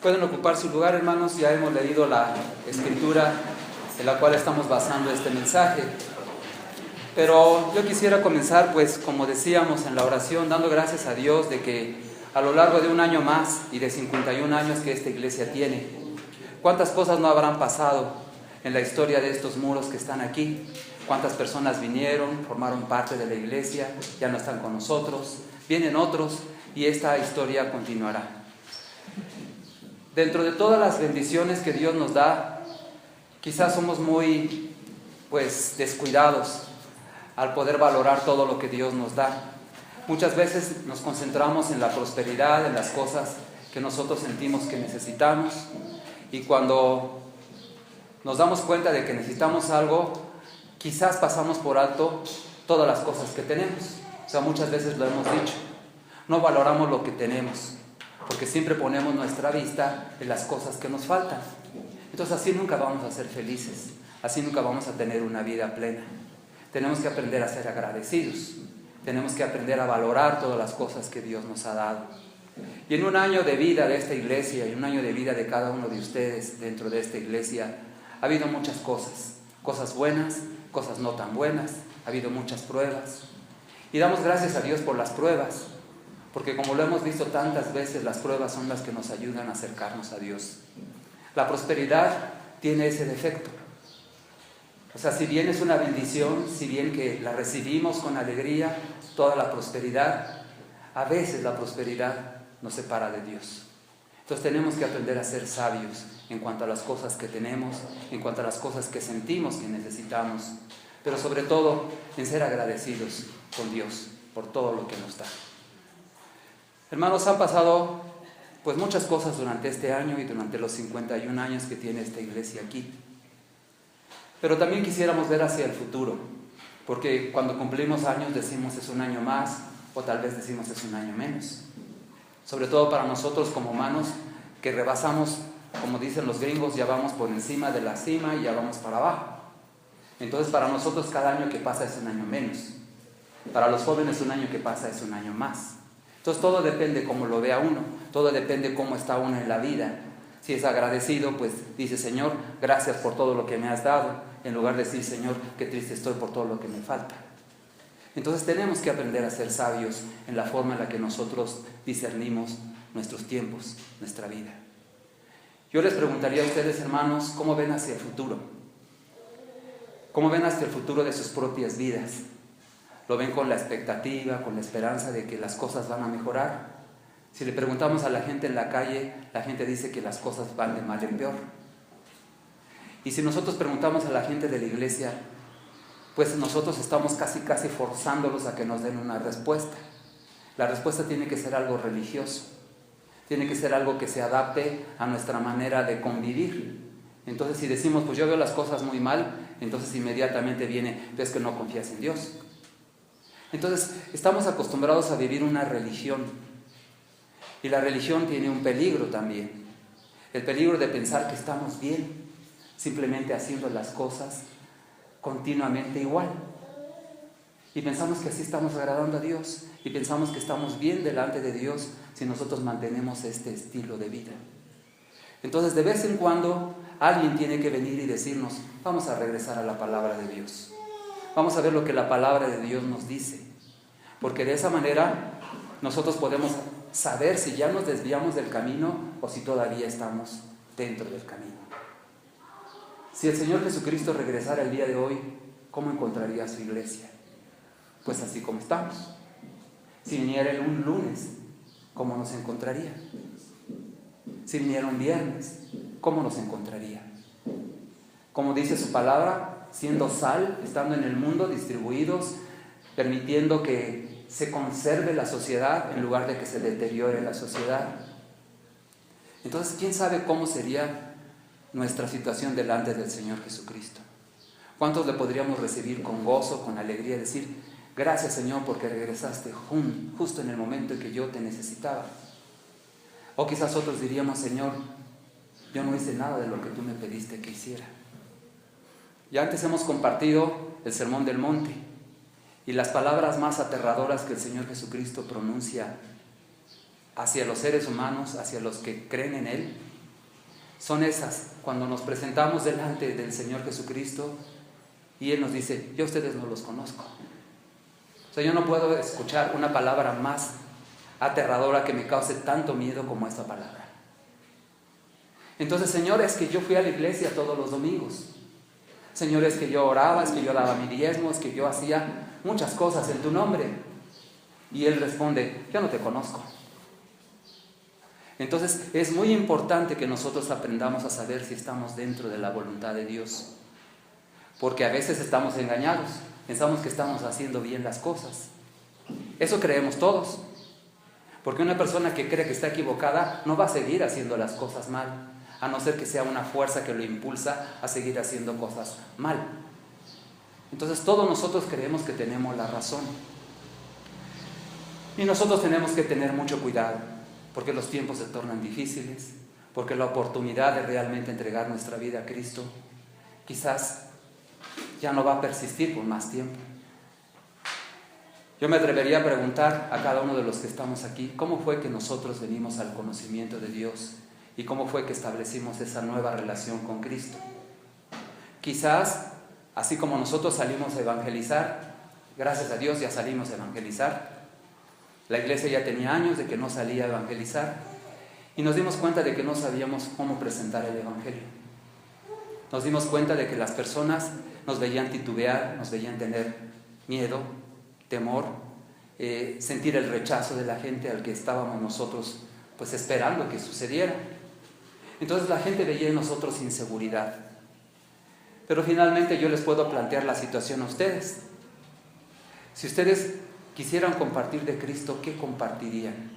Pueden ocupar su lugar, hermanos. Ya hemos leído la escritura en la cual estamos basando este mensaje. Pero yo quisiera comenzar, pues, como decíamos en la oración, dando gracias a Dios de que a lo largo de un año más y de 51 años que esta iglesia tiene, cuántas cosas no habrán pasado en la historia de estos muros que están aquí. Cuántas personas vinieron, formaron parte de la iglesia, ya no están con nosotros, vienen otros y esta historia continuará. Dentro de todas las bendiciones que Dios nos da, quizás somos muy, descuidados al poder valorar todo lo que Dios nos da. Muchas veces nos concentramos en la prosperidad, en las cosas que nosotros sentimos que necesitamos, y cuando nos damos cuenta de que necesitamos algo, quizás pasamos por alto todas las cosas que tenemos. O sea, muchas veces lo hemos dicho, no valoramos lo que tenemos, porque siempre ponemos nuestra vista en las cosas que nos faltan. Entonces así nunca vamos a ser felices, así nunca vamos a tener una vida plena. Tenemos que aprender a ser agradecidos, tenemos que aprender a valorar todas las cosas que Dios nos ha dado. Y en un año de vida de esta iglesia, y un año de vida de cada uno de ustedes dentro de esta iglesia, ha habido muchas cosas, cosas buenas, cosas no tan buenas, ha habido muchas pruebas. Y damos gracias a Dios por las pruebas, porque como lo hemos visto tantas veces, las pruebas son las que nos ayudan a acercarnos a Dios. La prosperidad tiene ese defecto. O sea, si bien es una bendición, si bien que la recibimos con alegría, toda la prosperidad, a veces la prosperidad nos separa de Dios. Entonces tenemos que aprender a ser sabios en cuanto a las cosas que tenemos, en cuanto a las cosas que sentimos que necesitamos, pero sobre todo en ser agradecidos con Dios por todo lo que nos da. Hermanos, han pasado muchas cosas durante este año y durante los 51 años que tiene esta iglesia aquí. Pero también quisiéramos ver hacia el futuro, porque cuando cumplimos años decimos es un año más, o tal vez decimos es un año menos. Sobre todo para nosotros como humanos que rebasamos, como dicen los gringos, ya vamos por encima de la cima y ya vamos para abajo. Entonces para nosotros cada año que pasa es un año menos. Para los jóvenes un año que pasa es un año más. Entonces todo depende cómo lo vea uno, todo depende cómo está uno en la vida. Si es agradecido, pues dice: Señor, gracias por todo lo que me has dado, en lugar de decir: Señor, qué triste estoy por todo lo que me falta. Entonces tenemos que aprender a ser sabios en la forma en la que nosotros discernimos nuestros tiempos, nuestra vida. Yo les preguntaría a ustedes, hermanos, ¿cómo ven hacia el futuro? ¿Cómo ven hacia el futuro de sus propias vidas? ¿Lo ven con la expectativa, con la esperanza de que las cosas van a mejorar? Si le preguntamos a la gente en la calle, la gente dice que las cosas van de mal en peor. Y si nosotros preguntamos a la gente de la iglesia, pues nosotros estamos casi forzándolos a que nos den una respuesta. La respuesta tiene que ser algo religioso, tiene que ser algo que se adapte a nuestra manera de convivir. Entonces si decimos, pues yo veo las cosas muy mal, entonces inmediatamente viene: ves que no confías en Dios. Entonces estamos acostumbrados a vivir una religión, y la religión tiene un peligro también, el peligro de pensar que estamos bien, simplemente haciendo las cosas continuamente igual, y pensamos que así estamos agradando a Dios, y pensamos que estamos bien delante de Dios si nosotros mantenemos este estilo de vida. Entonces de vez en cuando alguien tiene que venir y decirnos: vamos a regresar a la palabra de Dios, vamos a ver lo que la palabra de Dios nos dice, porque de esa manera nosotros podemos saber si ya nos desviamos del camino o si todavía estamos dentro del camino. Si el Señor Jesucristo regresara el día de hoy, ¿cómo encontraría a su iglesia? Pues así como estamos. Si viniera Él un lunes, ¿cómo nos encontraría? Si viniera un viernes, ¿cómo nos encontraría? Como dice su palabra, siendo sal, estando en el mundo, distribuidos, permitiendo que se conserve la sociedad en lugar de que se deteriore la sociedad. Entonces, ¿quién sabe cómo sería nuestra situación delante del Señor Jesucristo? ¿Cuántos le podríamos recibir con gozo, con alegría, decir: gracias, Señor, porque regresaste justo en el momento en que yo te necesitaba? O quizás otros diríamos: Señor, yo no hice nada de lo que tú me pediste que hiciera. Ya antes hemos compartido el Sermón del Monte, y las palabras más aterradoras que el Señor Jesucristo pronuncia hacia los seres humanos, hacia los que creen en Él, son esas cuando nos presentamos delante del Señor Jesucristo y Él nos dice: yo a ustedes no los conozco. O sea, yo no puedo escuchar una palabra más aterradora que me cause tanto miedo como esta palabra. Entonces, Señor, es que yo fui a la iglesia todos los domingos. Señor, es que yo oraba, es que yo daba mi diezmo, es que yo hacía muchas cosas en tu nombre. Y Él responde: yo no te conozco. Entonces es muy importante que nosotros aprendamos a saber si estamos dentro de la voluntad de Dios, porque a veces estamos engañados, pensamos que estamos haciendo bien las cosas. Eso creemos todos, porque una persona que cree que está equivocada no va a seguir haciendo las cosas mal, a no ser que sea una fuerza que lo impulsa a seguir haciendo cosas mal. Entonces todos nosotros creemos que tenemos la razón, y nosotros tenemos que tener mucho cuidado, porque los tiempos se tornan difíciles, porque la oportunidad de realmente entregar nuestra vida a Cristo quizás ya no va a persistir por más tiempo. Yo me atrevería a preguntar a cada uno de los que estamos aquí: ¿cómo fue que nosotros venimos al conocimiento de Dios? ¿Y cómo fue que establecimos esa nueva relación con Cristo? Quizás, así como nosotros salimos a evangelizar, gracias a Dios ya salimos a evangelizar. La iglesia ya tenía años de que no salía a evangelizar y nos dimos cuenta de que no sabíamos cómo presentar el evangelio. Nos dimos cuenta de que las personas nos veían titubear, nos veían tener miedo, temor, sentir el rechazo de la gente al que estábamos nosotros pues esperando que sucediera. Entonces la gente veía en nosotros inseguridad. Pero finalmente yo les puedo plantear la situación a ustedes. Si ustedes quisieran compartir de Cristo, ¿qué compartirían?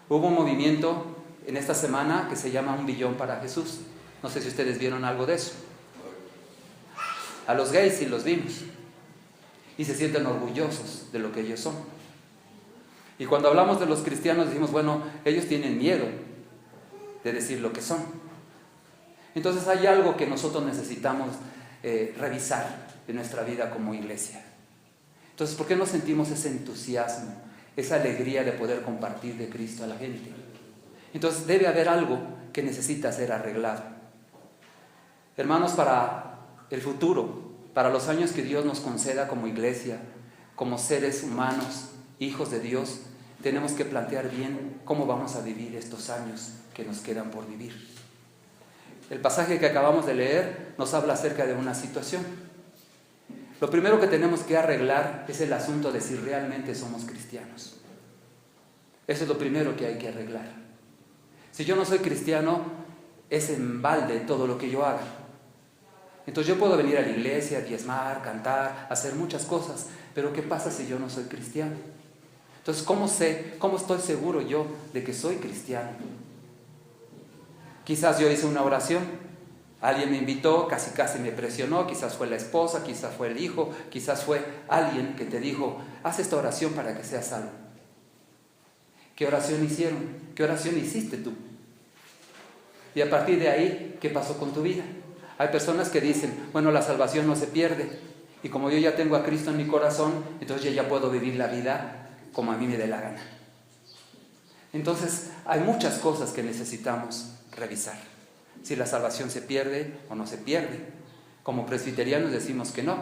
Hubo un movimiento en esta semana que se llama 1 billón para Jesús. No sé si ustedes vieron algo de eso. A los gays sí los vimos y se sienten orgullosos de lo que ellos son. Y cuando hablamos de los cristianos decimos: bueno, ellos tienen miedo de decir lo que son. Entonces hay algo que nosotros necesitamos revisar en nuestra vida como iglesia. Entonces, ¿por qué no sentimos ese entusiasmo, esa alegría de poder compartir de Cristo a la gente? Entonces debe haber algo que necesita ser arreglado. Hermanos, para el futuro, para los años que Dios nos conceda como iglesia, como seres humanos, hijos de Dios, tenemos que plantear bien cómo vamos a vivir estos años que nos quedan por vivir. El pasaje que acabamos de leer nos habla acerca de una situación. Lo primero que tenemos que arreglar es el asunto de si realmente somos cristianos. Eso es lo primero que hay que arreglar. Si yo no soy cristiano, es en balde todo lo que yo haga. Entonces yo puedo venir a la iglesia, diezmar, cantar, hacer muchas cosas, pero ¿qué pasa si yo no soy cristiano? Entonces, ¿cómo estoy seguro yo de que soy cristiano? Quizás yo hice una oración, alguien me invitó, casi me presionó, quizás fue la esposa, quizás fue el hijo, quizás fue alguien que te dijo: haz esta oración para que seas salvo. ¿Qué oración hicieron? ¿Qué oración hiciste tú? Y a partir de ahí, ¿qué pasó con tu vida? Hay personas que dicen: bueno, la salvación no se pierde, y como yo ya tengo a Cristo en mi corazón, entonces yo ya puedo vivir la vida como a mí me dé la gana. Entonces hay muchas cosas que necesitamos revisar. Si la salvación se pierde o no se pierde. Como presbiterianos decimos que no,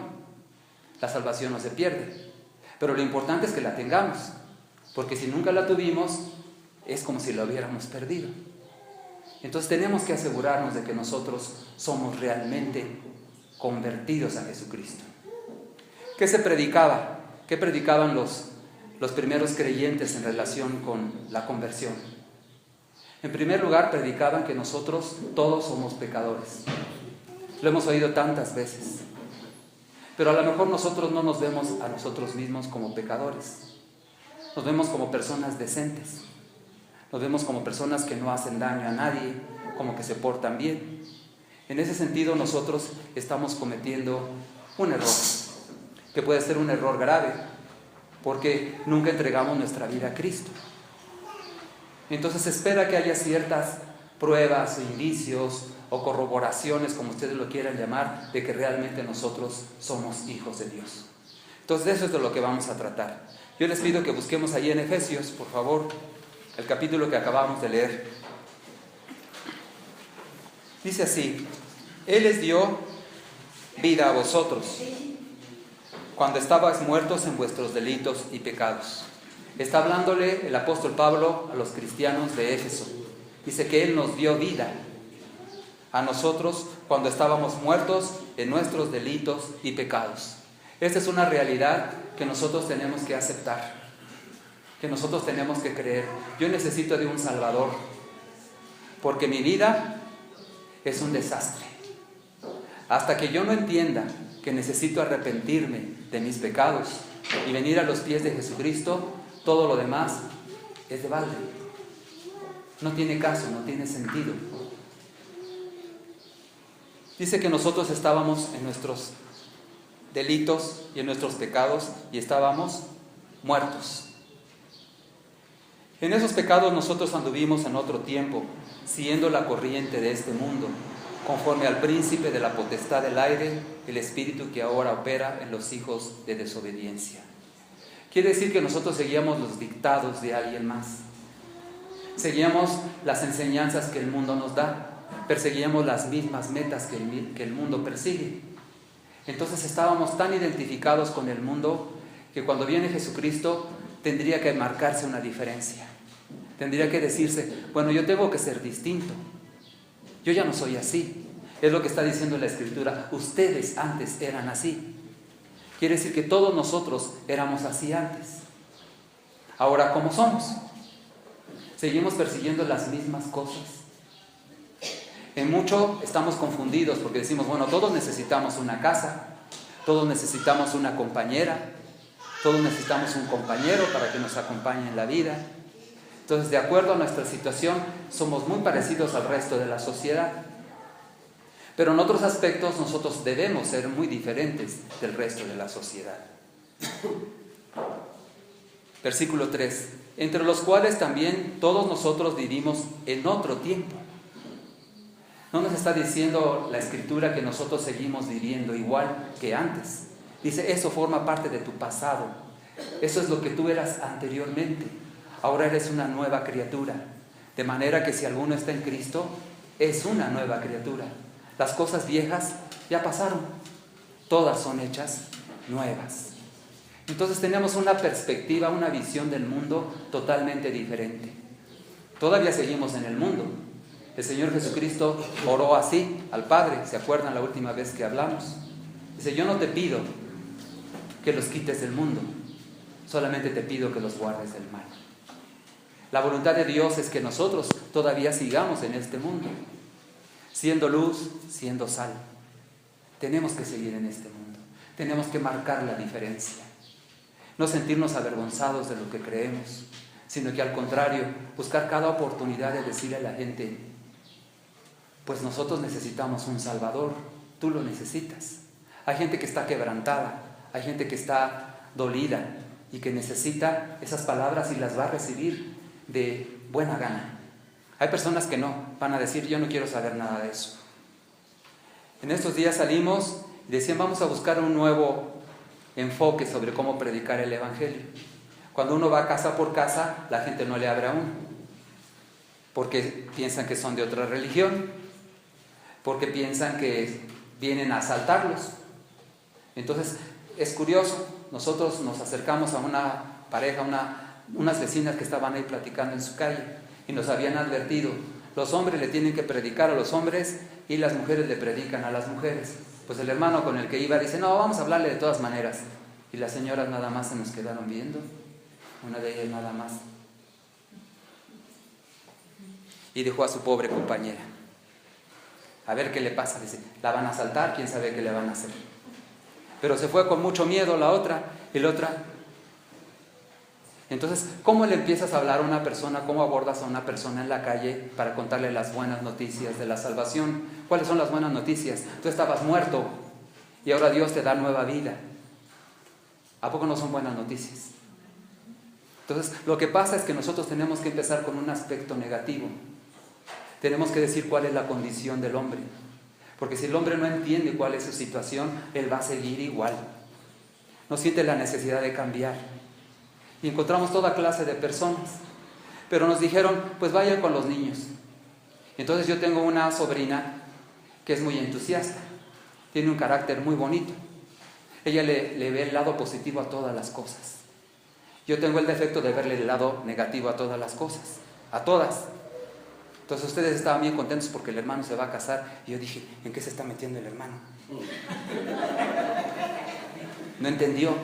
la salvación no se pierde, pero lo importante es que la tengamos, porque si nunca la tuvimos es como si la hubiéramos perdido. Entonces tenemos que asegurarnos de que nosotros somos realmente convertidos a Jesucristo. ¿Qué se predicaba? ¿Qué predicaban los primeros creyentes en relación con la conversión? En primer lugar, predicaban que nosotros todos somos pecadores. Lo hemos oído tantas veces. Pero a lo mejor nosotros no nos vemos a nosotros mismos como pecadores. Nos vemos como personas decentes. Nos vemos como personas que no hacen daño a nadie, como que se portan bien. En ese sentido, nosotros estamos cometiendo un error, que puede ser un error grave, porque nunca entregamos nuestra vida a Cristo. Entonces se espera que haya ciertas pruebas, indicios o corroboraciones, como ustedes lo quieran llamar, de que realmente nosotros somos hijos de Dios. Entonces de eso es de lo que vamos a tratar. Yo les pido que busquemos ahí en Efesios, por favor, el capítulo que acabamos de leer. Dice así: Él les dio vida a vosotros cuando estabais muertos en vuestros delitos y pecados. Está hablándole el apóstol Pablo a los cristianos de Éfeso. Dice que Él nos dio vida a nosotros cuando estábamos muertos en nuestros delitos y pecados. Esta es una realidad que nosotros tenemos que aceptar, que nosotros tenemos que creer. Yo necesito de un Salvador, porque mi vida es un desastre. Hasta que yo no entienda que necesito arrepentirme de mis pecados y venir a los pies de Jesucristo, todo lo demás es de balde. No tiene caso, no tiene sentido. Dice que nosotros estábamos en nuestros delitos y en nuestros pecados y estábamos muertos. En esos pecados nosotros anduvimos en otro tiempo, siguiendo la corriente de este mundo, conforme al príncipe de la potestad del aire, el espíritu que ahora opera en los hijos de desobediencia. Quiere decir que nosotros seguíamos los dictados de alguien más. Seguíamos las enseñanzas que el mundo nos da. Perseguíamos las mismas metas que el mundo persigue. Entonces estábamos tan identificados con el mundo que cuando viene Jesucristo tendría que marcarse una diferencia. Tendría que decirse: bueno, yo tengo que ser distinto. Yo ya no soy así. Es lo que está diciendo la Escritura. Ustedes antes eran así. Quiere decir que todos nosotros éramos así antes. Ahora, ¿cómo somos? Seguimos persiguiendo las mismas cosas. En mucho estamos confundidos porque decimos: bueno, todos necesitamos una casa, todos necesitamos una compañera, todos necesitamos un compañero para que nos acompañe en la vida. Entonces, de acuerdo a nuestra situación, somos muy parecidos al resto de la sociedad. Pero en otros aspectos nosotros debemos ser muy diferentes del resto de la sociedad. Versículo 3: entre los cuales también todos nosotros vivimos en otro tiempo. No nos está diciendo la Escritura que nosotros seguimos viviendo igual que antes. Dice: eso forma parte de tu pasado. Eso es lo que tú eras anteriormente. Ahora eres una nueva criatura. De manera que si alguno está en Cristo, es una nueva criatura. Las cosas viejas ya pasaron. Todas son hechas nuevas. Entonces tenemos una perspectiva, una visión del mundo totalmente diferente. Todavía seguimos en el mundo. El Señor Jesucristo oró así al Padre. ¿Se acuerdan la última vez que hablamos? Dice: yo no te pido que los quites del mundo, solamente te pido que los guardes del mal. La voluntad de Dios es que nosotros todavía sigamos en este mundo, siendo luz, siendo sal. Tenemos que seguir en este mundo. Tenemos que marcar la diferencia. No sentirnos avergonzados de lo que creemos, sino que al contrario, buscar cada oportunidad de decirle a la gente: pues nosotros necesitamos un Salvador, tú lo necesitas. Hay gente que está quebrantada, hay gente que está dolida y que necesita esas palabras y las va a recibir de buena gana. Hay personas que no, van a decir: yo no quiero saber nada de eso. En estos días salimos y decían: vamos a buscar un nuevo enfoque sobre cómo predicar el Evangelio. Cuando uno va casa por casa, la gente no le abre aún, porque piensan que son de otra religión, porque piensan que vienen a asaltarlos. Entonces es curioso, nosotros nos acercamos a una pareja, unas vecinas que estaban ahí platicando en su calle, y nos habían advertido: los hombres le tienen que predicar a los hombres y las mujeres le predican a las mujeres. Pues el hermano con el que iba dice: no, vamos a hablarle de todas maneras. Y las señoras nada más se nos quedaron viendo, una de ellas nada más, y dejó a su pobre compañera. A ver qué le pasa. Dice: la van a asaltar, quién sabe qué le van a hacer. Pero se fue con mucho miedo la otra, y la otra. Entonces, ¿cómo le empiezas a hablar a una persona? ¿Cómo abordas a una persona en la calle para contarle las buenas noticias de la salvación? ¿Cuáles son las buenas noticias? Tú estabas muerto y ahora Dios te da nueva vida. ¿A poco no son buenas noticias? Entonces, lo que pasa es que nosotros tenemos que empezar con un aspecto negativo. Tenemos que decir cuál es la condición del hombre. Porque si el hombre no entiende cuál es su situación, él va a seguir igual. No siente la necesidad de cambiar. Y encontramos toda clase de personas. Pero nos dijeron: pues vayan con los niños. Entonces yo tengo una sobrina que es muy entusiasta, tiene un carácter muy bonito. Ella le ve el lado positivo a todas las cosas. Yo tengo el defecto de verle el lado negativo a todas las cosas, a todas. Entonces ustedes estaban bien contentos porque el hermano se va a casar y yo dije, ¿en qué se está metiendo el hermano? No entendió.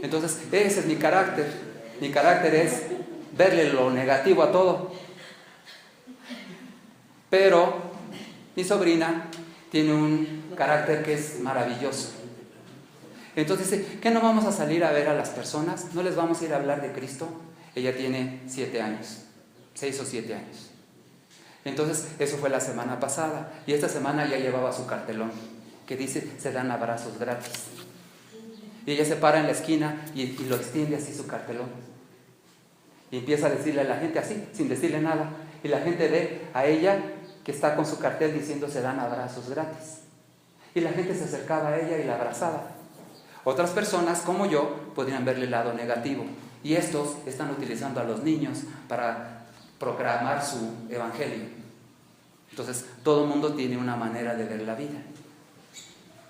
Entonces ese es mi carácter. Mi carácter es verle lo negativo a todo. Pero mi sobrina tiene un carácter que es maravilloso. Entonces dice, ¿qué no vamos a salir a ver a las personas? ¿No les vamos a ir a hablar de Cristo? Ella tiene 7 años, 6 o 7 años. Entonces eso fue la semana pasada. Y esta semana ya llevaba su cartelón que dice, se dan abrazos gratis. Y ella se para en la esquina y lo extiende así su cartelón. Y empieza a decirle a la gente así, sin decirle nada. Y la gente ve a ella que está con su cartel diciendo, se dan abrazos gratis. Y la gente se acercaba a ella y la abrazaba. Otras personas, como yo, podrían verle el lado negativo. Y estos están utilizando a los niños para proclamar su evangelio. Entonces, todo el mundo tiene una manera de ver la vida.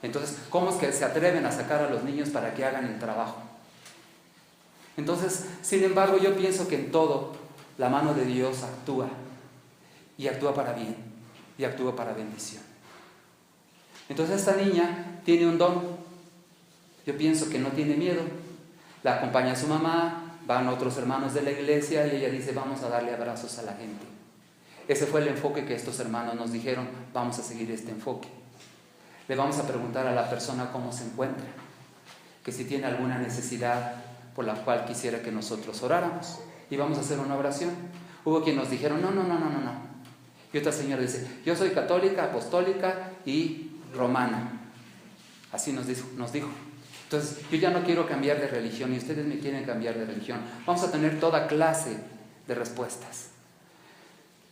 Entonces, ¿cómo es que se atreven a sacar a los niños para que hagan el trabajo? Entonces, sin embargo, yo pienso que en todo la mano de Dios actúa. Y actúa para bien. Y actúa para bendición. Entonces, esta niña tiene un don. Yo pienso que no tiene miedo. La acompaña a su mamá, van otros hermanos de la iglesia y ella dice, vamos a darle abrazos a la gente. Ese fue el enfoque que estos hermanos nos dijeron, vamos a seguir este enfoque. Le vamos a preguntar a la persona cómo se encuentra, que si tiene alguna necesidad por la cual quisiera que nosotros oráramos. Y vamos a hacer una oración. Hubo quien nos dijeron, no. Y otra señora dice, yo soy católica, apostólica y romana. Así nos dijo. Entonces, yo ya no quiero cambiar de religión y ustedes me quieren cambiar de religión. Vamos a tener toda clase de respuestas.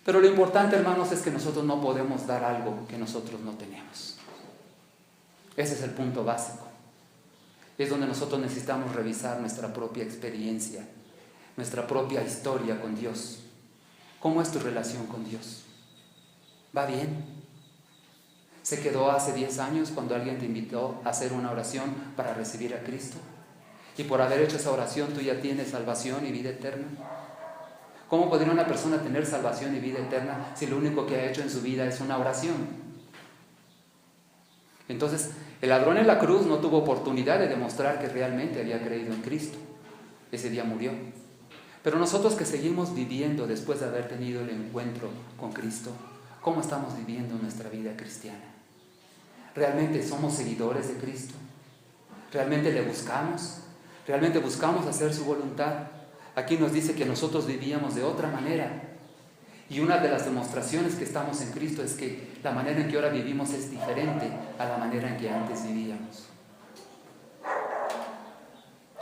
Pero lo importante, hermanos, es que nosotros no podemos dar algo que nosotros no tenemos. Ese es el punto básico. Es donde nosotros necesitamos revisar nuestra propia experiencia, nuestra propia historia con Dios. ¿Cómo es tu relación con Dios? ¿Va bien? ¿Se quedó hace 10 años cuando alguien te invitó a hacer una oración para recibir a Cristo? Y por haber hecho esa oración tú ya tienes salvación y vida eterna. ¿Cómo podría una persona tener salvación y vida eterna si lo único que ha hecho en su vida es una oración? Entonces, el ladrón en la cruz no tuvo oportunidad de demostrar que realmente había creído en Cristo. Ese día murió. Pero nosotros que seguimos viviendo después de haber tenido el encuentro con Cristo, ¿cómo estamos viviendo nuestra vida cristiana? ¿Realmente somos seguidores de Cristo? ¿Realmente le buscamos? ¿Realmente buscamos hacer su voluntad? Aquí nos dice que nosotros vivíamos de otra manera. Y una de las demostraciones que estamos en Cristo es que la manera en que ahora vivimos es diferente a la manera en que antes vivíamos.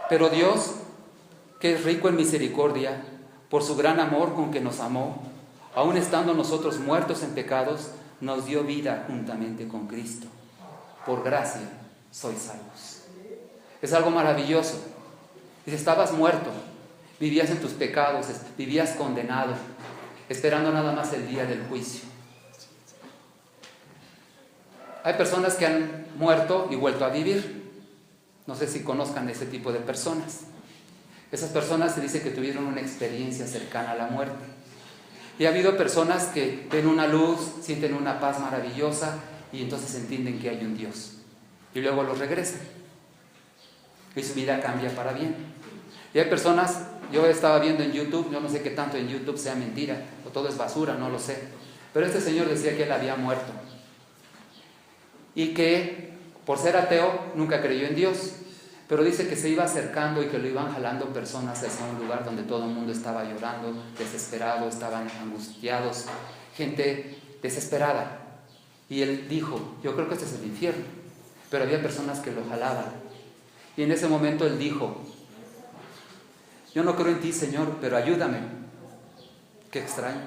Pero Dios, que es rico en misericordia, por su gran amor con que nos amó, aun estando nosotros muertos en pecados, nos dio vida juntamente con Cristo. Por gracia sois salvos. Es algo maravilloso. Dice, estabas muerto, vivías en tus pecados, vivías condenado, esperando nada más el día del juicio. Hay personas que han muerto y vuelto a vivir. No sé si conozcan ese tipo de personas. Esas personas se dice que tuvieron una experiencia cercana a la muerte. Y ha habido personas que ven una luz, sienten una paz maravillosa y entonces entienden que hay un Dios. Y luego los regresan. Y su vida cambia para bien. Y hay personas, yo estaba viendo en YouTube, yo no sé qué tanto en YouTube sea mentira, o todo es basura, no lo sé. Pero este señor decía que él había muerto. Y que por ser ateo nunca creyó en Dios. Pero dice que se iba acercando y que lo iban jalando personas hacia un lugar donde todo el mundo estaba llorando, desesperado, estaban angustiados, gente desesperada. Y él dijo, yo creo que este es el infierno. Pero había personas que lo jalaban. Y en ese momento él dijo, yo no creo en ti, Señor, pero ayúdame. Qué extraño.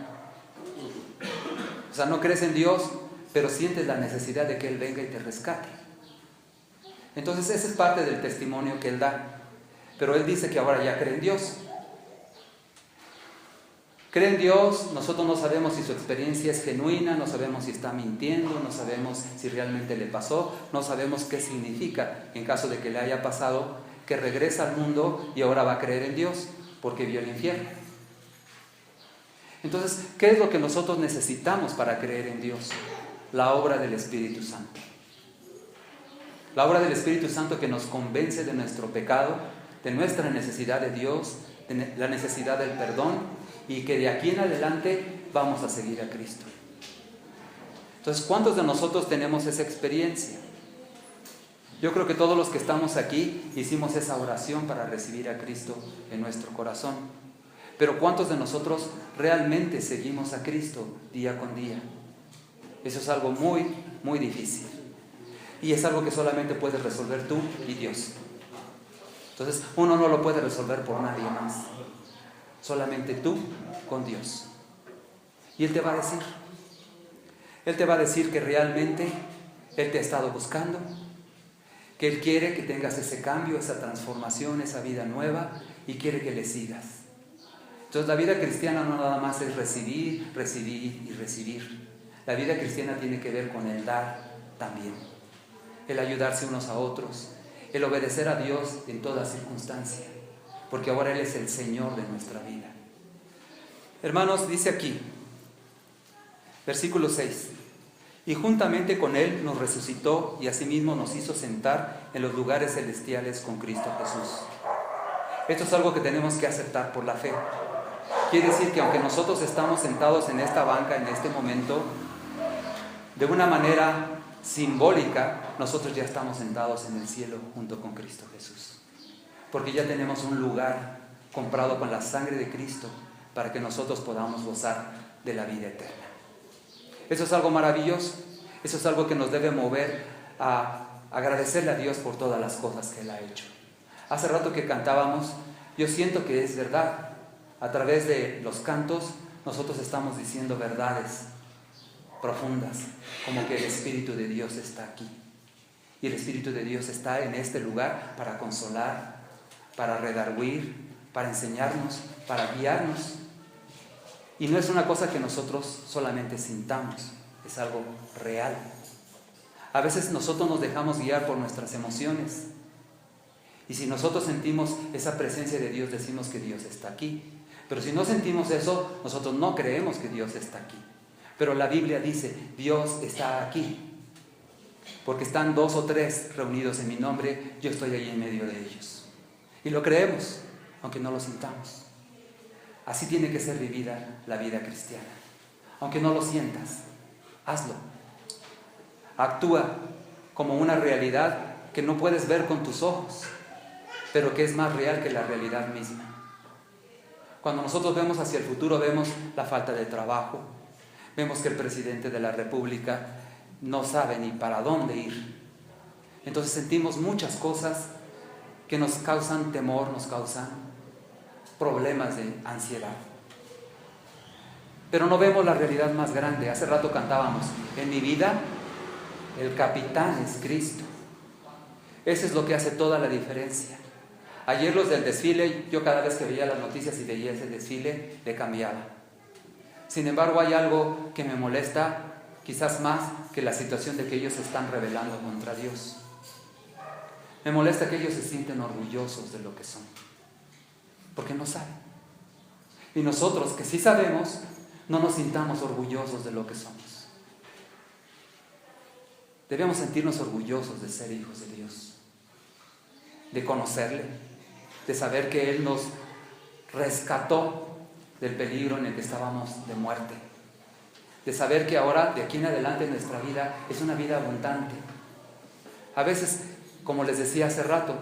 O sea, no crees en Dios, pero sientes la necesidad de que Él venga y te rescate. Entonces ese es parte del testimonio que él da. Pero él dice que ahora ya cree en Dios. Cree en Dios, nosotros no sabemos si su experiencia es genuina, no sabemos si está mintiendo, no sabemos si realmente le pasó, no sabemos qué significa en caso de que le haya pasado, que regresa al mundo y ahora va a creer en Dios porque vio el infierno. Entonces, ¿qué es lo que nosotros necesitamos para creer en Dios? La obra del Espíritu Santo. La obra del Espíritu Santo que nos convence de nuestro pecado, de nuestra necesidad de Dios, de la necesidad del perdón, y que de aquí en adelante vamos a seguir a Cristo. Entonces, ¿cuántos de nosotros tenemos esa experiencia? Yo creo que todos los que estamos aquí hicimos esa oración para recibir a Cristo en nuestro corazón. Pero ¿cuántos de nosotros realmente seguimos a Cristo día con día? Eso es algo muy, muy difícil. Y es algo que solamente puedes resolver tú y Dios. Entonces, uno no lo puede resolver por nadie más. Solamente tú con Dios. Y Él te va a decir. Él te va a decir que realmente Él te ha estado buscando, que Él quiere que tengas ese cambio, esa transformación, esa vida nueva, y quiere que le sigas. Entonces, la vida cristiana no nada más es recibir, recibir y recibir. La vida cristiana tiene que ver con el dar también. El ayudarse unos a otros, el obedecer a Dios en toda circunstancia, porque ahora Él es el Señor de nuestra vida. Hermanos, dice aquí, versículo 6, y juntamente con Él nos resucitó y asimismo nos hizo sentar en los lugares celestiales con Cristo Jesús. Esto es algo que tenemos que aceptar por la fe. Quiere decir que aunque nosotros estamos sentados en esta banca en este momento, de una manera simbólica, nosotros ya estamos sentados en el cielo junto con Cristo Jesús. Porque ya tenemos un lugar comprado con la sangre de Cristo para que nosotros podamos gozar de la vida eterna. Eso es algo maravilloso. Eso es algo que nos debe mover a agradecerle a Dios por todas las cosas que Él ha hecho. Hace rato que cantábamos, yo siento que es verdad. A través de los cantos nosotros estamos diciendo verdades profundas, como que el Espíritu de Dios está aquí. Y el Espíritu de Dios está en este lugar para consolar, para redarguir, para enseñarnos, para guiarnos. Y no es una cosa que nosotros solamente sintamos, es algo real. A veces nosotros nos dejamos guiar por nuestras emociones. Y si nosotros sentimos esa presencia de Dios, decimos que Dios está aquí. Pero si no sentimos eso, nosotros no creemos que Dios está aquí. Pero la Biblia dice, Dios está aquí. Porque están 2 o 3 reunidos en mi nombre, yo estoy ahí en medio de ellos. Y lo creemos, aunque no lo sintamos. Así tiene que ser vivida la vida cristiana. Aunque no lo sientas, hazlo. Actúa como una realidad que no puedes ver con tus ojos, pero que es más real que la realidad misma. Cuando nosotros vemos hacia el futuro, vemos la falta de trabajo, vemos que el presidente de la República no sabe ni para dónde ir. Entonces sentimos muchas cosas que nos causan temor, nos causan problemas de ansiedad. Pero no vemos la realidad más grande. Hace rato cantábamos, en mi vida el capitán es Cristo. Eso es lo que hace toda la diferencia. Ayer los del desfile, yo cada vez que veía las noticias y veía ese desfile, le cambiaba. Sin embargo, hay algo que me molesta, quizás más que la situación de que ellos se están rebelando contra Dios. Me molesta que ellos se sienten orgullosos de lo que son, porque no saben. Y nosotros, que sí sabemos, no nos sintamos orgullosos de lo que somos. Debemos sentirnos orgullosos de ser hijos de Dios, de conocerle, de saber que Él nos rescató del peligro en el que estábamos de muerte, de saber que ahora, de aquí en adelante, nuestra vida es una vida abundante. A veces, como les decía hace rato,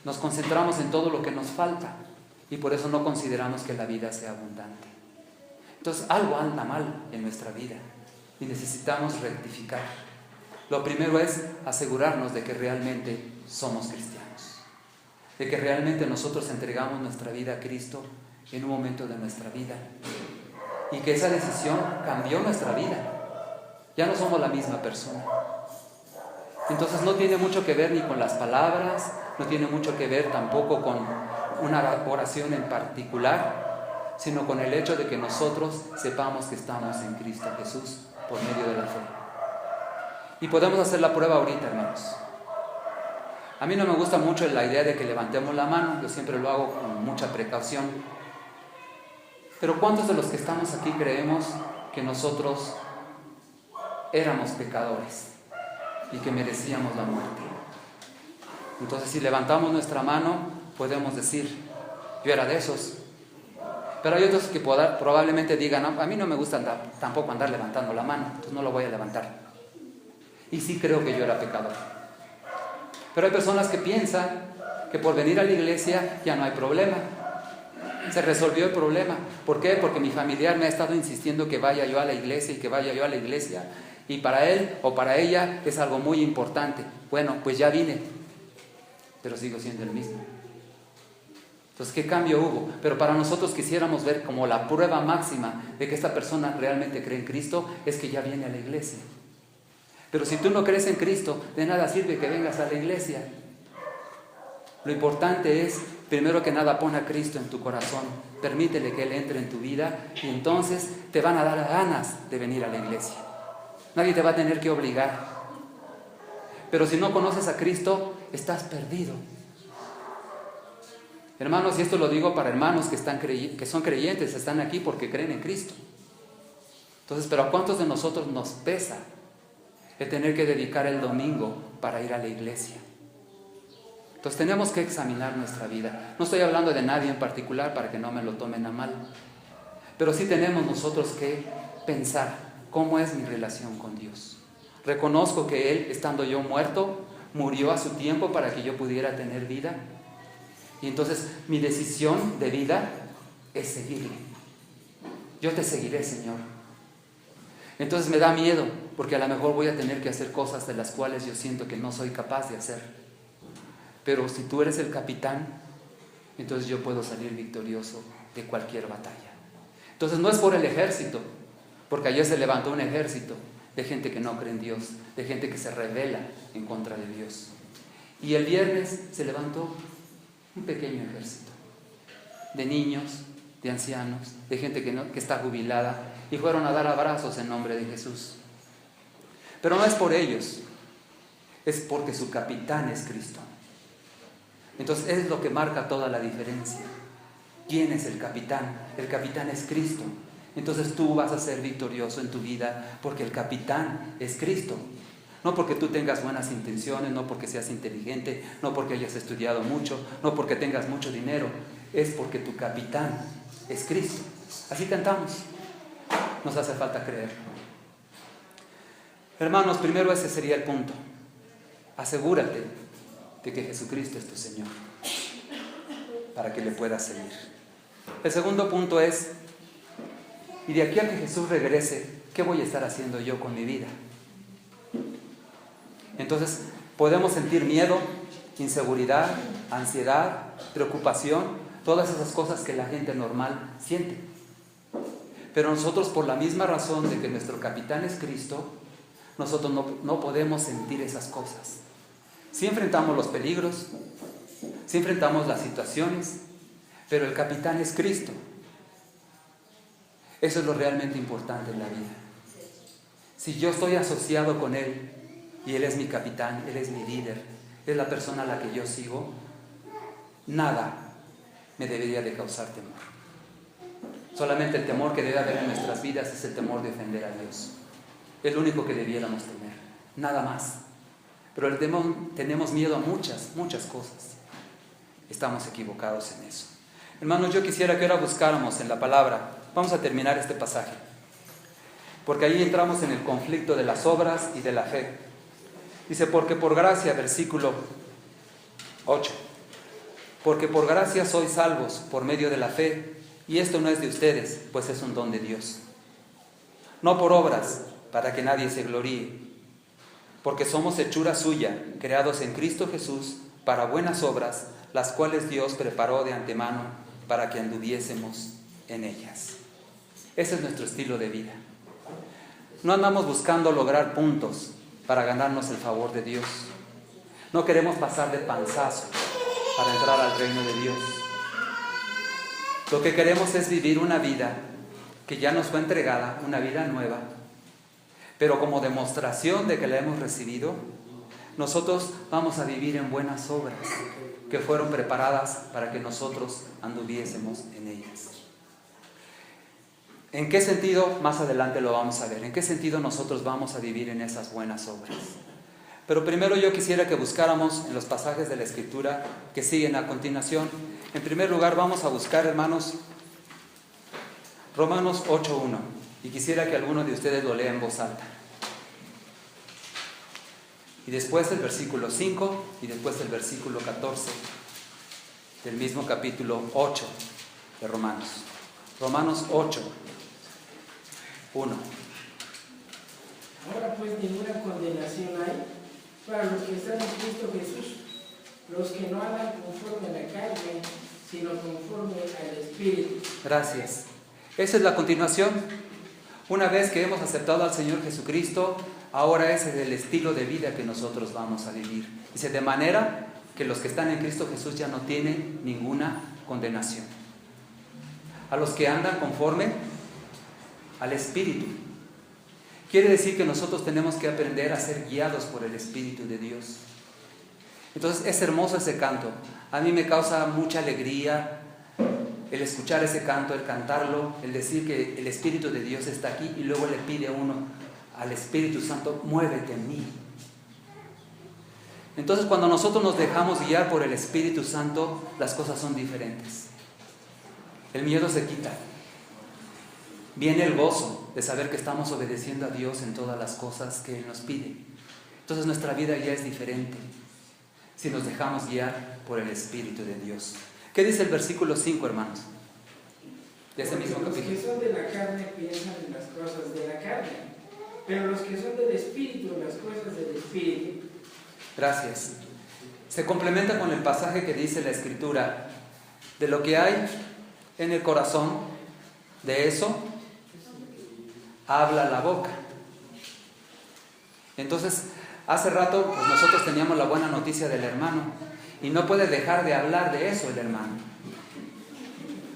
nos concentramos en todo lo que nos falta y por eso no consideramos que la vida sea abundante. Entonces, algo anda mal en nuestra vida y necesitamos rectificar. Lo primero es asegurarnos de que realmente somos cristianos, de que realmente nosotros entregamos nuestra vida a Cristo en un momento de nuestra vida y que esa decisión cambió nuestra vida. Ya no somos la misma persona. Entonces no tiene mucho que ver ni con las palabras, no tiene mucho que ver tampoco con una oración en particular, sino con el hecho de que nosotros sepamos que estamos en Cristo Jesús por medio de la fe. Y podemos hacer la prueba ahorita, hermanos. A mí no me gusta mucho la idea de que levantemos la mano, yo siempre lo hago con mucha precaución. Pero ¿cuántos de los que estamos aquí creemos que nosotros éramos pecadores y que merecíamos la muerte? Entonces, si levantamos nuestra mano, podemos decir, yo era de esos. Pero hay otros que probablemente digan, no, a mí no me gusta tampoco andar levantando la mano, entonces no lo voy a levantar. Y sí creo que yo era pecador. Pero hay personas que piensan que por venir a la iglesia ya no hay problema. Se resolvió el problema. ¿Por qué? Porque mi familiar me ha estado insistiendo que vaya yo a la iglesia y que vaya yo a la iglesia. Y para él o para ella es algo muy importante. Bueno, pues ya vine, pero sigo siendo el mismo. Entonces, ¿qué cambio hubo? Pero para nosotros quisiéramos ver como la prueba máxima de que esta persona realmente cree en Cristo es que ya viene a la iglesia. Pero si tú no crees en Cristo, de nada sirve que vengas a la iglesia. Lo importante es, primero que nada, pon a Cristo en tu corazón. Permítele que Él entre en tu vida y entonces te van a dar ganas de venir a la iglesia. Nadie te va a tener que obligar. Pero si no conoces a Cristo, estás perdido. Hermanos, y esto lo digo para hermanos que son creyentes, están aquí porque creen en Cristo. Entonces, ¿pero a cuántos de nosotros nos pesa el tener que dedicar el domingo para ir a la iglesia? Entonces tenemos que examinar nuestra vida. No estoy hablando de nadie en particular para que no me lo tomen a mal, pero sí tenemos nosotros que pensar cómo es mi relación con Dios. Reconozco que Él, estando yo muerto, murió a su tiempo para que yo pudiera tener vida. Y entonces mi decisión de vida es seguirle. Yo te seguiré, Señor. Entonces me da miedo, porque a lo mejor voy a tener que hacer cosas de las cuales yo siento que no soy capaz de hacer. Pero si tú eres el capitán, entonces yo puedo salir victorioso de cualquier batalla. Entonces no es por el ejército, porque ayer se levantó un ejército de gente que no cree en Dios, de gente que se rebela en contra de Dios. Y el viernes se levantó un pequeño ejército de niños, de ancianos, de gente que está jubilada, y fueron a dar abrazos en nombre de Jesús. Pero no es por ellos, es porque su capitán es Cristo. Entonces es lo que marca toda la diferencia. ¿Quién es el capitán? El capitán es Cristo. Entonces tú vas a ser victorioso en tu vida porque el capitán es Cristo. No porque tú tengas buenas intenciones, no porque seas inteligente, no porque hayas estudiado mucho, no porque tengas mucho dinero. Es porque tu capitán es Cristo. Así cantamos. Nos hace falta creer. Hermanos, primero ese sería el punto. Asegúrate de que Jesucristo es tu Señor, para que le puedas seguir. El segundo punto es, y de aquí a que Jesús regrese, ¿qué voy a estar haciendo yo con mi vida? Entonces, podemos sentir miedo, inseguridad, ansiedad, preocupación, todas esas cosas que la gente normal siente. Pero nosotros, por la misma razón de que nuestro capitán es Cristo, nosotros no podemos sentir esas cosas. Sí enfrentamos los peligros, sí enfrentamos las situaciones, pero el capitán es Cristo. Eso es lo realmente importante en la vida. Si yo estoy asociado con Él, y Él es mi capitán, Él es mi líder, es la persona a la que yo sigo, nada me debería de causar temor. Solamente el temor que debe haber en nuestras vidas es el temor de ofender a Dios. Es lo único que debiéramos temer, nada más. Pero tenemos miedo a muchas cosas. Estamos equivocados en eso. Hermanos, yo quisiera que ahora buscáramos en la palabra. Vamos a terminar este pasaje, porque ahí entramos en el conflicto de las obras y de la fe. Dice, porque por gracia, versículo 8, porque por gracia sois salvos por medio de la fe, y esto no es de ustedes, pues es un don de Dios. No por obras, para que nadie se gloríe, porque somos hechura suya, creados en Cristo Jesús, para buenas obras, las cuales Dios preparó de antemano para que anduviésemos en ellas. Ese es nuestro estilo de vida. No andamos buscando lograr puntos para ganarnos el favor de Dios. No queremos pasar de panzazo para entrar al reino de Dios. Lo que queremos es vivir una vida que ya nos fue entregada, una vida nueva, pero como demostración de que la hemos recibido, nosotros vamos a vivir en buenas obras que fueron preparadas para que nosotros anduviésemos en ellas. ¿En qué sentido? Más adelante lo vamos a ver. ¿En qué sentido nosotros vamos a vivir en esas buenas obras? Pero primero yo quisiera que buscáramos en los pasajes de la Escritura que siguen a continuación. En primer lugar vamos a buscar, hermanos, Romanos 8:1. Y quisiera que alguno de ustedes lo lea en voz alta. Y después el versículo 5 y después el versículo 14 del mismo capítulo 8 de Romanos. Romanos 8:1. Ahora pues ninguna condenación hay para los que están en Cristo Jesús, los que no andan conforme a la carne, sino conforme al Espíritu. Gracias. Esa es la continuación. Una vez que hemos aceptado al Señor Jesucristo, ahora ese es el estilo de vida que nosotros vamos a vivir. Dice, de manera que los que están en Cristo Jesús ya no tienen ninguna condenación. A los que andan conforme al Espíritu. Quiere decir que nosotros tenemos que aprender a ser guiados por el Espíritu de Dios. Entonces es hermoso ese canto. A mí me causa mucha alegría el escuchar ese canto, el cantarlo, el decir que el Espíritu de Dios está aquí y luego le pide a uno, al Espíritu Santo, muévete en mí. Entonces cuando nosotros nos dejamos guiar por el Espíritu Santo, las cosas son diferentes. El miedo se quita. Viene el gozo de saber que estamos obedeciendo a Dios en todas las cosas que Él nos pide. Entonces nuestra vida ya es diferente si nos dejamos guiar por el Espíritu de Dios. ¿Qué dice el versículo 5, hermanos? De ese mismo capítulo. Los que son de la carne piensan en las cosas de la carne, pero los que son del Espíritu, en las cosas del Espíritu. Gracias. Se complementa con el pasaje que dice la Escritura, de lo que hay en el corazón, de eso habla la boca. Entonces, hace rato pues nosotros teníamos la buena noticia del hermano y no puede dejar de hablar de eso el hermano,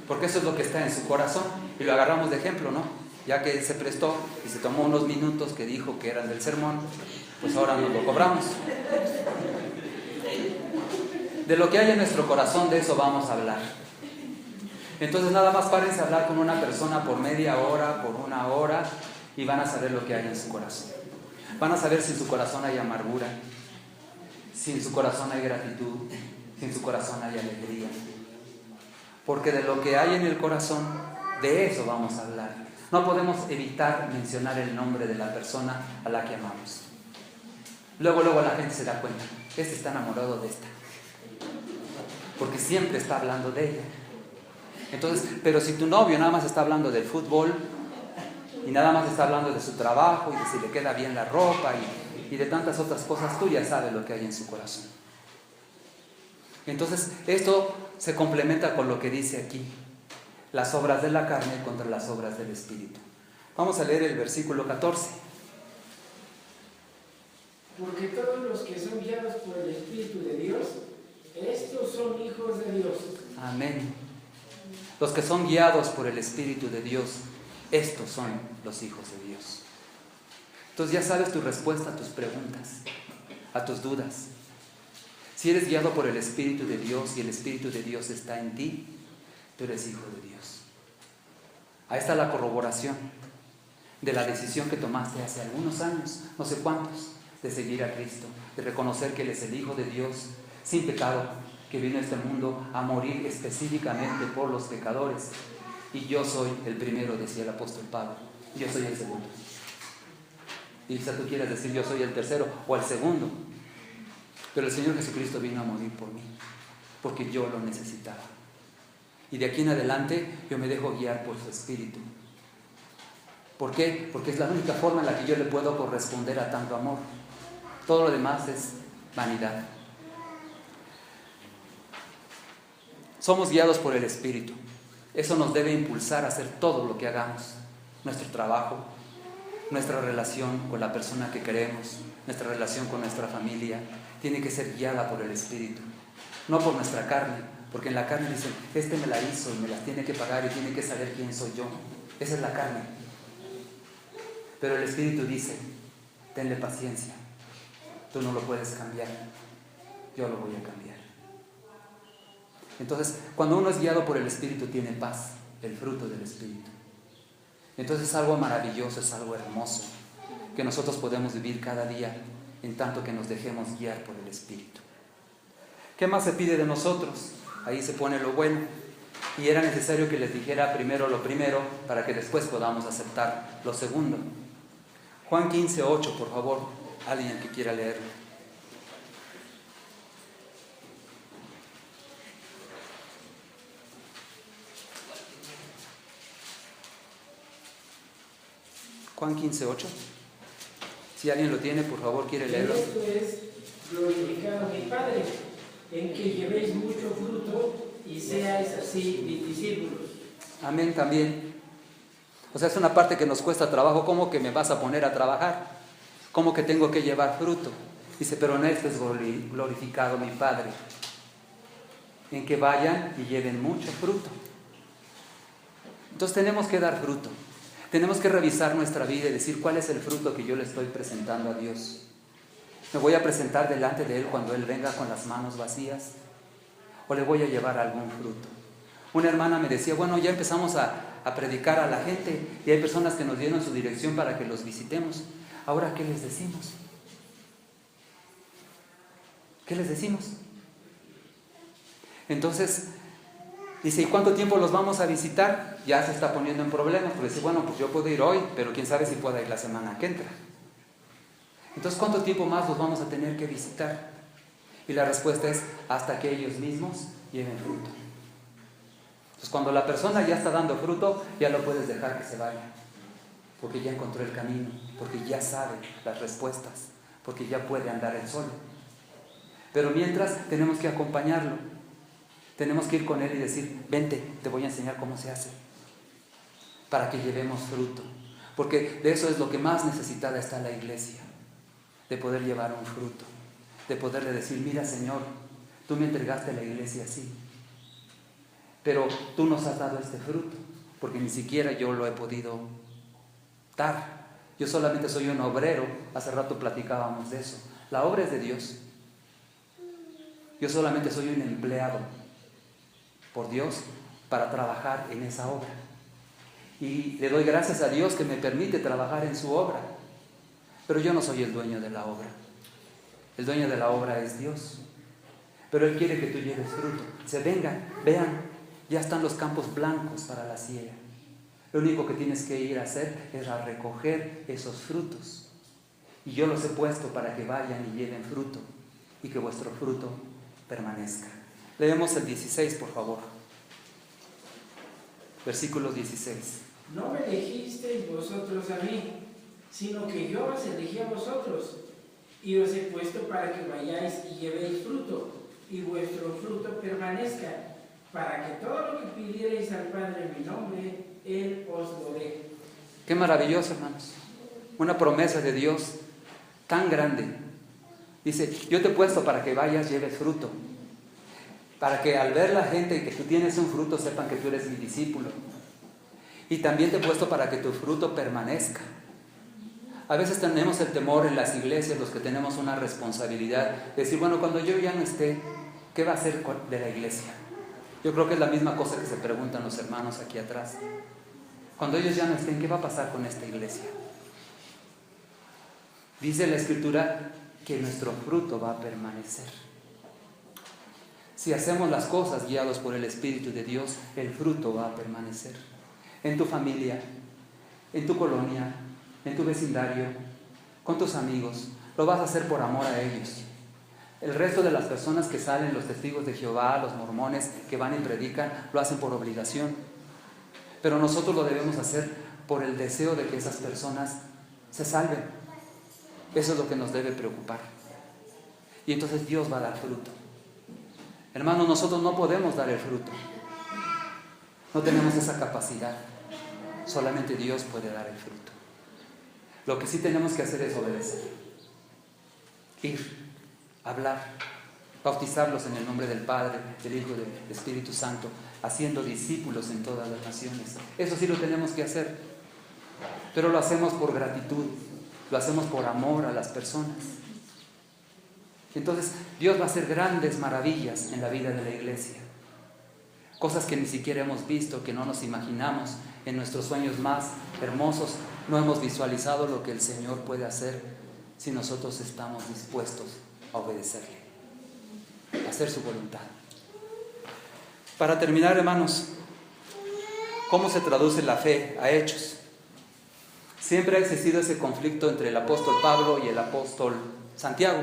porque eso es lo que está en su corazón y lo agarramos de ejemplo, ¿no? Ya que él se prestó y se tomó unos minutos que dijo que eran del sermón, pues ahora nos lo cobramos. De lo que hay en nuestro corazón, de eso vamos a hablar. Entonces nada más párense a hablar con una persona por media hora, por una hora, y van a saber lo que hay en su corazón. Van a saber si en su corazón hay amargura, si en su corazón hay gratitud, si en su corazón hay alegría. Porque de lo que hay en el corazón, de eso vamos a hablar. No podemos evitar mencionar el nombre de la persona a la que amamos. Luego la gente se da cuenta, este está enamorado de esta, porque siempre está hablando de ella. Entonces, pero si tu novio nada más está hablando del fútbol y nada más está hablando de su trabajo y de si le queda bien la ropa y de tantas otras cosas, tú ya sabes lo que hay en su corazón. Entonces, esto se complementa con lo que dice aquí, las obras de la carne contra las obras del Espíritu. Vamos a leer el versículo 14. Porque todos los que son guiados por el Espíritu de Dios, estos son hijos de Dios. Amén. Los que son guiados por el Espíritu de Dios, estos son los hijos de Dios. Entonces ya sabes tu respuesta a tus preguntas, a tus dudas. Si eres guiado por el Espíritu de Dios y el Espíritu de Dios está en ti, tú eres hijo de Dios. Ahí está la corroboración de la decisión que tomaste hace algunos años, no sé cuántos, de seguir a Cristo, de reconocer que Él es el Hijo de Dios sin pecado, que vino a este mundo a morir específicamente por los pecadores. Y yo soy el primero, decía el apóstol Pablo. Yo soy el segundo. Y quizá tú quieras decir yo soy el tercero o el segundo. Pero el Señor Jesucristo vino a morir por mí, porque yo lo necesitaba. Y de aquí en adelante yo me dejo guiar por su Espíritu. ¿Por qué? Porque es la única forma en la que yo le puedo corresponder a tanto amor. Todo lo demás es vanidad. Somos guiados por el Espíritu. Eso nos debe impulsar a hacer todo lo que hagamos. Nuestro trabajo, nuestra relación con la persona que queremos, nuestra relación con nuestra familia, tiene que ser guiada por el Espíritu. No por nuestra carne, porque en la carne dicen, este me la hizo y me la tiene que pagar y tiene que saber quién soy yo. Esa es la carne. Pero el Espíritu dice, tenle paciencia, tú no lo puedes cambiar, yo lo voy a cambiar. Entonces, cuando uno es guiado por el Espíritu, tiene paz, el fruto del Espíritu. Entonces es algo maravilloso, es algo hermoso, que nosotros podemos vivir cada día en tanto que nos dejemos guiar por el Espíritu. ¿Qué más se pide de nosotros? Ahí se pone lo bueno. Y era necesario que les dijera primero lo primero para que después podamos aceptar lo segundo. Juan 15:8, por favor, alguien que quiera leerlo. Juan 15:8. Si alguien lo tiene, por favor, quiere leerlo. Esto es glorificar a mi Padre, en que llevéis mucho fruto y seáis así mis discípulos. Amén también. O sea, es una parte que nos cuesta trabajo. ¿Cómo que me vas a poner a trabajar? ¿Cómo que tengo que llevar fruto? Dice, pero en esto es glorificado mi Padre, en que vayan y lleven mucho fruto. Entonces tenemos que dar fruto. Tenemos que revisar nuestra vida y decir cuál es el fruto que yo le estoy presentando a Dios. ¿Me voy a presentar delante de Él cuando Él venga con las manos vacías? ¿O le voy a llevar algún fruto? Una hermana me decía, bueno, ya empezamos a predicar a la gente y hay personas que nos dieron su dirección para que los visitemos. Ahora, ¿qué les decimos? ¿Qué les decimos? Entonces, dice, ¿y cuánto tiempo los vamos a visitar? Ya se está poniendo en problemas, porque dice, bueno, pues yo puedo ir hoy, pero quién sabe si pueda ir la semana que entra. Entonces, ¿cuánto tiempo más los vamos a tener que visitar? Y la respuesta es, hasta que ellos mismos lleven fruto. Entonces, cuando la persona ya está dando fruto, ya lo puedes dejar que se vaya, porque ya encontró el camino, porque ya sabe las respuestas, porque ya puede andar él solo. Pero mientras, tenemos que acompañarlo. Tenemos que ir con él y decir, vente, te voy a enseñar cómo se hace, para que llevemos fruto. Porque de eso es lo que más necesitada está la iglesia, de poder llevar un fruto, de poderle decir, mira Señor, tú me entregaste la iglesia así, pero tú nos has dado este fruto, porque ni siquiera yo lo he podido dar. Yo solamente soy un obrero, hace rato platicábamos de eso. La obra es de Dios. Yo solamente soy un empleado por Dios para trabajar en esa obra. Y le doy gracias a Dios que me permite trabajar en su obra. Pero yo no soy el dueño de la obra. El dueño de la obra es Dios. Pero Él quiere que tú lleves fruto. Se vengan, vean, ya están los campos blancos para la siega. Lo único que tienes que ir a hacer es a recoger esos frutos. Y yo los he puesto para que vayan y lleven fruto y que vuestro fruto permanezca. Leemos el 16, por favor. Versículo 16. No me elegisteis vosotros a mí, sino que yo os elegí a vosotros, y os he puesto para que vayáis y llevéis fruto, y vuestro fruto permanezca, para que todo lo que pidierais al Padre en mi nombre, Él os lo dé. Qué maravilloso, hermanos. Una promesa de Dios tan grande. Dice, yo te he puesto para que vayas y lleves fruto. Para que al ver la gente que tú tienes un fruto, sepan que tú eres mi discípulo. Y también te he puesto para que tu fruto permanezca. A veces tenemos el temor en las iglesias, los que tenemos una responsabilidad, de decir, bueno, cuando yo ya no esté, ¿qué va a hacer de la iglesia? Yo creo que es la misma cosa que se preguntan los hermanos aquí atrás. Cuando ellos ya no estén, ¿qué va a pasar con esta iglesia? Dice la Escritura que nuestro fruto va a permanecer. Si hacemos las cosas guiados por el Espíritu de Dios, el fruto va a permanecer. En tu familia, en tu colonia, en tu vecindario, con tus amigos, lo vas a hacer por amor a ellos. El resto de las personas que salen, los testigos de Jehová, los mormones que van y predican, lo hacen por obligación. Pero nosotros lo debemos hacer por el deseo de que esas personas se salven. Eso es lo que nos debe preocupar. Y entonces Dios va a dar fruto. Hermanos, nosotros no podemos dar el fruto. No tenemos esa capacidad. Solamente Dios puede dar el fruto. Lo que sí tenemos que hacer es obedecer. Ir, hablar, bautizarlos en el nombre del Padre, del Hijo y del Espíritu Santo, haciendo discípulos en todas las naciones. Eso sí lo tenemos que hacer, pero lo hacemos por gratitud, lo hacemos por amor a las personas. Entonces Dios va a hacer grandes maravillas en la vida de la iglesia, cosas que ni siquiera hemos visto, que no nos imaginamos. En nuestros sueños más hermosos no hemos visualizado lo que el Señor puede hacer si nosotros estamos dispuestos a obedecerle, a hacer su voluntad. Para terminar, hermanos, ¿cómo se traduce la fe a hechos? Siempre ha existido ese conflicto entre el apóstol Pablo y el apóstol Santiago,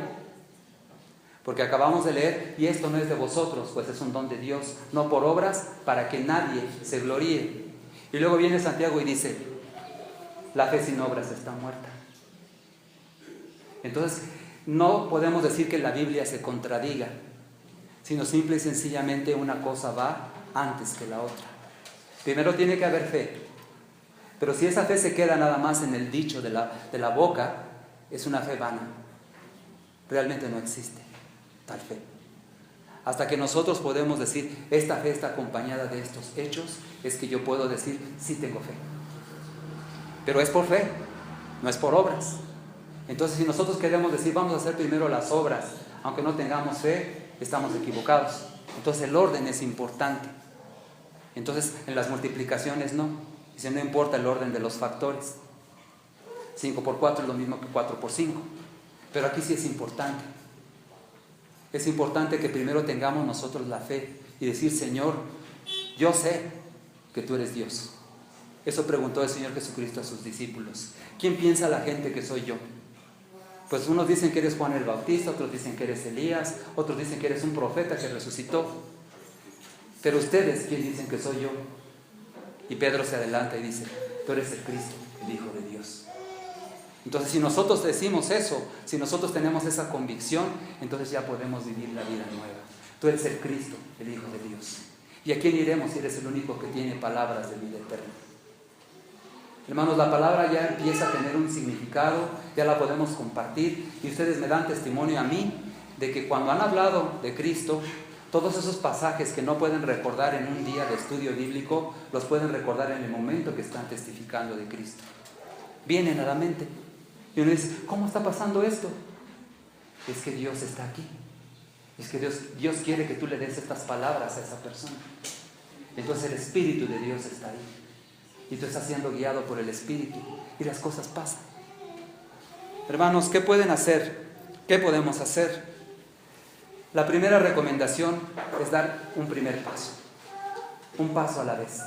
porque acabamos de leer, y esto no es de vosotros, pues es un don de Dios, no por obras, para que nadie se gloríe. Y luego viene Santiago y dice, la fe sin obras está muerta. Entonces, no podemos decir que la Biblia se contradiga, sino simple y sencillamente una cosa va antes que la otra. Primero tiene que haber fe, pero si esa fe se queda nada más en el dicho de la boca, es una fe vana. Realmente no existe tal fe. Hasta que nosotros podemos decir, esta fe está acompañada de estos hechos, es que yo puedo decir, sí tengo fe. Pero es por fe, no es por obras. Entonces, si nosotros queremos decir, vamos a hacer primero las obras, aunque no tengamos fe, estamos equivocados. Entonces, el orden es importante. Entonces, en las multiplicaciones no. Dice, no importa el orden de los factores. 5 por 4 es lo mismo que 4 por 5. Pero aquí sí es importante. Es importante que primero tengamos nosotros la fe y decir, Señor, yo sé que tú eres Dios. Eso preguntó el Señor Jesucristo a sus discípulos. ¿Quién piensa la gente que soy yo? Pues unos dicen que eres Juan el Bautista, otros dicen que eres Elías, otros dicen que eres un profeta que resucitó. Pero ustedes, ¿quién dicen que soy yo? Y Pedro se adelanta y dice, tú eres el Cristo, el Hijo de Dios. Entonces, si nosotros decimos eso, si nosotros tenemos esa convicción, entonces ya podemos vivir la vida nueva. Tú eres el Cristo, el Hijo de Dios. ¿Y a quién iremos si eres el único que tiene palabras de vida eterna? Hermanos, la palabra ya empieza a tener un significado, ya la podemos compartir, y ustedes me dan testimonio a mí de que cuando han hablado de Cristo, todos esos pasajes que no pueden recordar en un día de estudio bíblico, los pueden recordar en el momento que están testificando de Cristo. Vienen a la mente. Y uno dice, ¿cómo está pasando esto? Es que Dios está aquí. Es que Dios quiere que tú le des estas palabras a esa persona. Entonces el Espíritu de Dios está ahí. Y tú estás siendo guiado por el Espíritu. Y las cosas pasan. Hermanos, ¿qué pueden hacer? ¿Qué podemos hacer? La primera recomendación es dar un primer paso. Un paso a la vez.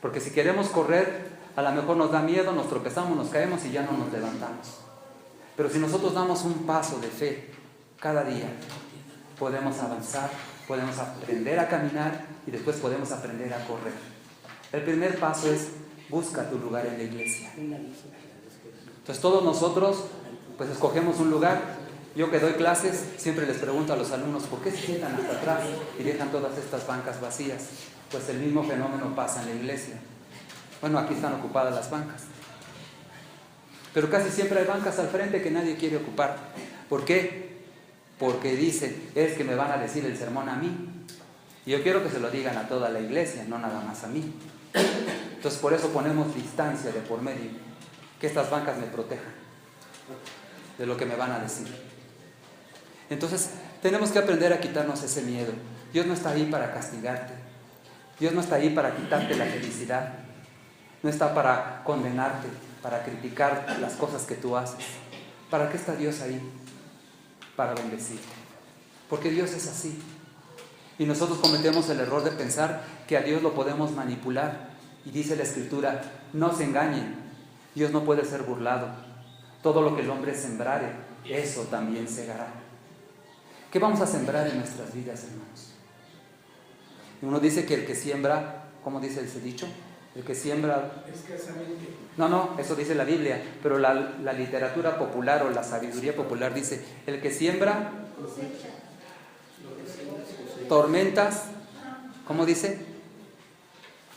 Porque si queremos correr, a lo mejor nos da miedo, nos tropezamos, nos caemos y ya no nos levantamos. Pero si nosotros damos un paso de fe cada día, podemos avanzar, podemos aprender a caminar y después podemos aprender a correr. El primer paso es, busca tu lugar en la iglesia. Entonces todos nosotros pues escogemos un lugar. Yo que doy clases, siempre les pregunto a los alumnos, ¿por qué se sientan hasta atrás y dejan todas estas bancas vacías? Pues el mismo fenómeno pasa en la iglesia. Bueno, aquí están ocupadas las bancas. Pero casi siempre hay bancas al frente que nadie quiere ocupar. ¿Por qué? Porque dicen, es que me van a decir el sermón a mí. Y yo quiero que se lo digan a toda la iglesia, no nada más a mí. Entonces por eso ponemos distancia de por medio, que estas bancas me protejan de lo que me van a decir. Entonces tenemos que aprender a quitarnos ese miedo. Dios no está ahí para castigarte. Dios no está ahí para quitarte la felicidad. No está para condenarte, para criticar las cosas que tú haces. ¿Para qué está Dios ahí? Para bendecirte. Porque Dios es así. Y nosotros cometemos el error de pensar que a Dios lo podemos manipular. Y dice la Escritura, no se engañen. Dios no puede ser burlado. Todo lo que el hombre sembrare, eso también segará. ¿Qué vamos a sembrar en nuestras vidas, hermanos? Uno dice que el que siembra, ¿cómo dice ese dicho? El que siembra... escasamente. No, eso dice la Biblia, pero la literatura popular o la sabiduría popular dice, el que siembra tormentas, ¿cómo dice?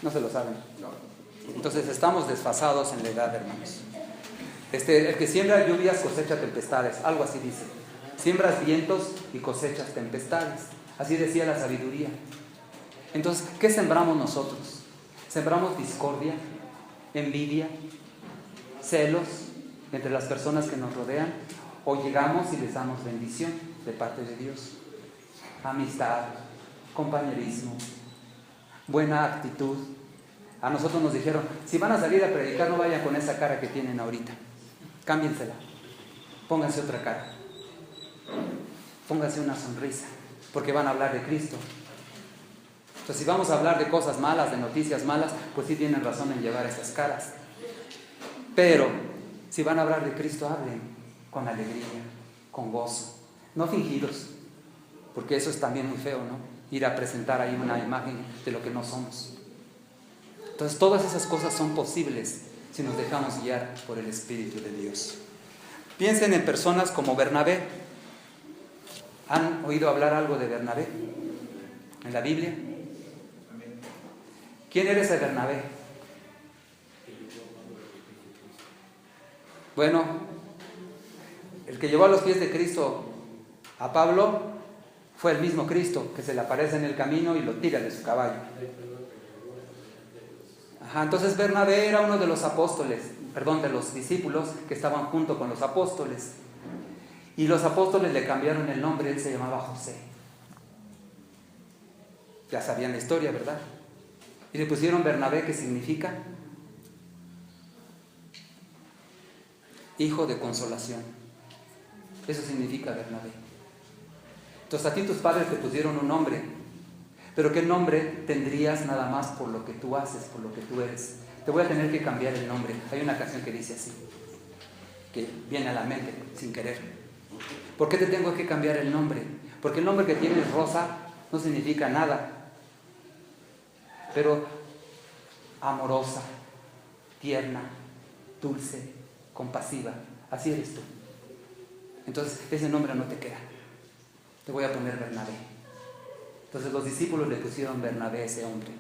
No se lo saben. Entonces estamos desfasados en la edad, hermanos. El que siembra lluvias cosecha tempestades, algo así dice. Siembras vientos y cosechas tempestades. Así decía la sabiduría. Entonces, ¿qué sembramos nosotros? ¿Sembramos discordia, envidia, celos entre las personas que nos rodean? ¿O llegamos y les damos bendición de parte de Dios? Amistad, compañerismo, buena actitud. A nosotros nos dijeron, si van a salir a predicar, no vayan con esa cara que tienen ahorita. Cámbiensela. Pónganse otra cara. Pónganse una sonrisa, porque van a hablar de Cristo. Entonces, si vamos a hablar de cosas malas, de noticias malas, pues sí tienen razón en llevar esas caras. Pero, si van a hablar de Cristo, hablen con alegría, con gozo, no fingidos, porque eso es también muy feo, ¿no? Ir a presentar ahí una imagen de lo que no somos. Entonces, todas esas cosas son posibles si nos dejamos guiar por el Espíritu de Dios. Piensen en personas como Bernabé. ¿Han oído hablar algo de Bernabé en la Biblia? ¿Quién era ese Bernabé? Bueno, el que llevó a los pies de Cristo a Pablo fue el mismo Cristo que se le aparece en el camino y lo tira de su caballo. Entonces Bernabé era uno de los de los discípulos que estaban junto con los apóstoles. Y los apóstoles le cambiaron el nombre, él se llamaba José. Ya sabían la historia, ¿verdad? Y le pusieron Bernabé, que significa hijo de consolación. Eso significa Bernabé. Entonces a ti tus padres te pusieron un nombre, pero ¿qué nombre tendrías nada más por lo que tú haces, por lo que tú eres? Te voy a tener que cambiar el nombre. Hay una canción que dice así, que viene a la mente sin querer. ¿Por qué te tengo que cambiar el nombre? Porque el nombre que tienes, Rosa, no significa nada. Pero amorosa, tierna, dulce, compasiva, así eres tú. Entonces ese nombre no te queda. Te voy a poner Bernabé. Entonces los discípulos le pusieron Bernabé a ese hombre,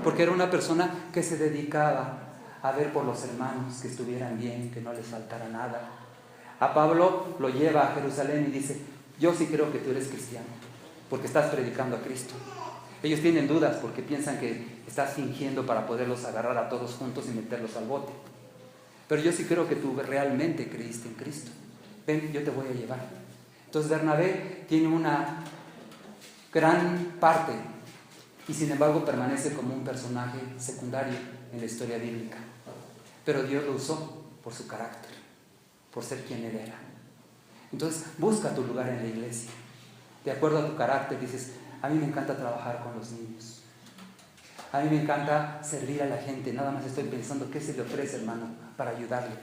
porque era una persona que se dedicaba a ver por los hermanos, que estuvieran bien, que no les faltara nada. A Pablo lo lleva a Jerusalén y dice, yo sí creo que tú eres cristiano, porque estás predicando a Cristo. Ellos tienen dudas porque piensan que estás fingiendo para poderlos agarrar a todos juntos y meterlos al bote. Pero yo sí creo que tú realmente creíste en Cristo. Ven, yo te voy a llevar. Entonces Bernabé tiene una gran parte y sin embargo permanece como un personaje secundario en la historia bíblica. Pero Dios lo usó por su carácter, por ser quien él era. Entonces busca tu lugar en la iglesia. De acuerdo a tu carácter dices, a mí me encanta trabajar con los niños. A mí me encanta servir a la gente. Nada más estoy pensando qué se le ofrece, hermano, para ayudarle.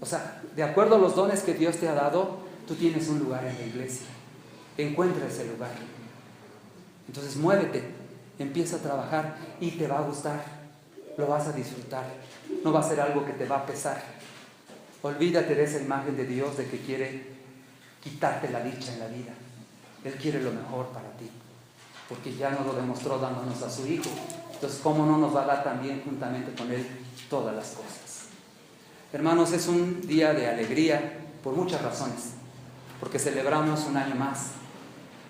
O sea, de acuerdo a los dones que Dios te ha dado, tú tienes un lugar en la iglesia. Encuentra ese lugar. Entonces muévete, empieza a trabajar y te va a gustar. Lo vas a disfrutar. No va a ser algo que te va a pesar. Olvídate de esa imagen de Dios de que quiere quitarte la dicha en la vida. Él quiere lo mejor para ti, porque ya nos lo demostró dándonos a su Hijo. Entonces, ¿cómo no nos va a dar también juntamente con Él todas las cosas? Hermanos, es un día de alegría por muchas razones, porque celebramos un año más,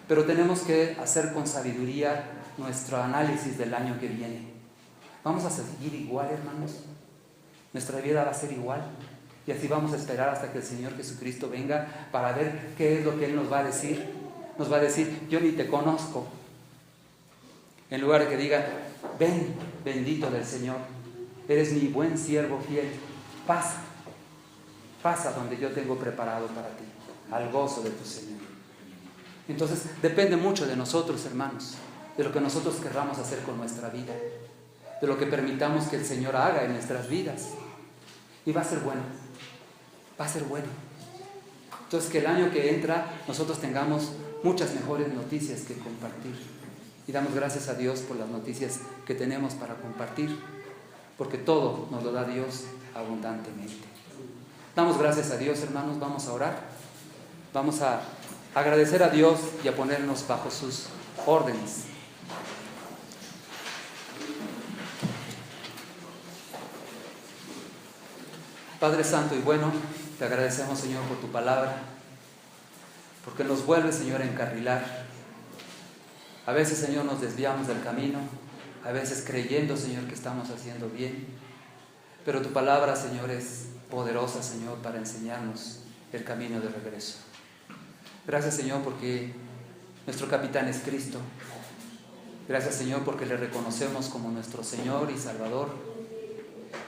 pero tenemos que hacer con sabiduría nuestro análisis del año que viene. ¿Vamos a seguir igual, hermanos? ¿Nuestra vida va a ser igual? Y así vamos a esperar hasta que el Señor Jesucristo venga para ver qué es lo que Él nos va a decir. Nos va a decir, yo ni te conozco. En lugar de que diga, ven, bendito del Señor, eres mi buen siervo fiel, pasa donde yo tengo preparado para ti, al gozo de tu Señor. Entonces depende mucho de nosotros, hermanos, de lo que nosotros querramos hacer con nuestra vida, de lo que permitamos que el Señor haga en nuestras vidas. Y va a ser bueno, va a ser bueno. Entonces que el año que entra nosotros tengamos muchas mejores noticias que compartir. Y damos gracias a Dios por las noticias que tenemos para compartir, porque todo nos lo da Dios abundantemente. Damos gracias a Dios, hermanos, vamos a orar. Vamos a agradecer a Dios y a ponernos bajo sus órdenes. Padre Santo y bueno, te agradecemos, Señor, por tu palabra. porque nos vuelve, Señor, a encarrilar. A veces, Señor, nos desviamos del camino, a veces creyendo, Señor, que estamos haciendo bien, pero tu palabra, Señor, es poderosa, Señor, para enseñarnos el camino de regreso. Gracias, Señor, porque nuestro capitán es Cristo. Gracias, Señor, porque le reconocemos como nuestro Señor y Salvador,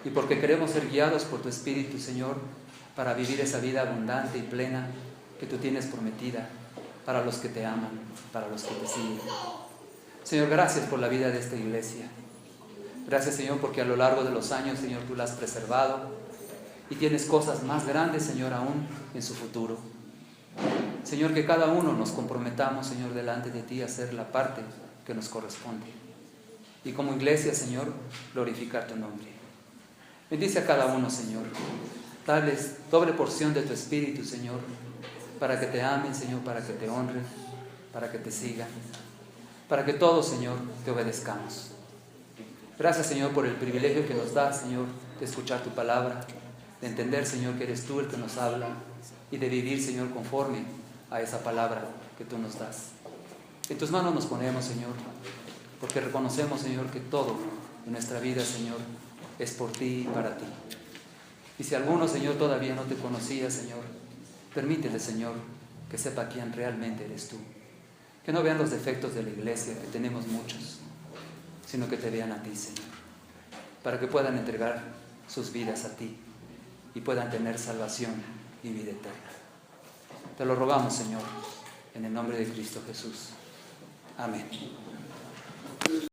y porque queremos ser guiados por tu Espíritu, Señor, para vivir esa vida abundante y plena que tú tienes prometida para los que te aman, para los que te siguen. Señor, gracias por la vida de esta iglesia. Gracias, Señor, porque a lo largo de los años, Señor, tú la has preservado y tienes cosas más grandes, Señor, aún en su futuro. Señor, que cada uno nos comprometamos, Señor, delante de ti a hacer la parte que nos corresponde. Y como iglesia, Señor, glorificar tu nombre. Bendice a cada uno, Señor. Dales doble porción de tu Espíritu, Señor, para que te amen, Señor, para que te honren, para que te sigan, para que todos, Señor, te obedezcamos. Gracias, Señor, por el privilegio que nos das, Señor, de escuchar tu palabra, de entender, Señor, que eres tú el que nos habla y de vivir, Señor, conforme a esa palabra que tú nos das. En tus manos nos ponemos, Señor, porque reconocemos, Señor, que todo en nuestra vida, Señor, es por ti y para ti. Y si alguno, Señor, todavía no te conocía, Señor, permítele, Señor, que sepa quién realmente eres tú. Que no vean los defectos de la iglesia, que tenemos muchos, sino que te vean a ti, Señor, para que puedan entregar sus vidas a ti y puedan tener salvación y vida eterna. Te lo rogamos, Señor, en el nombre de Cristo Jesús. Amén.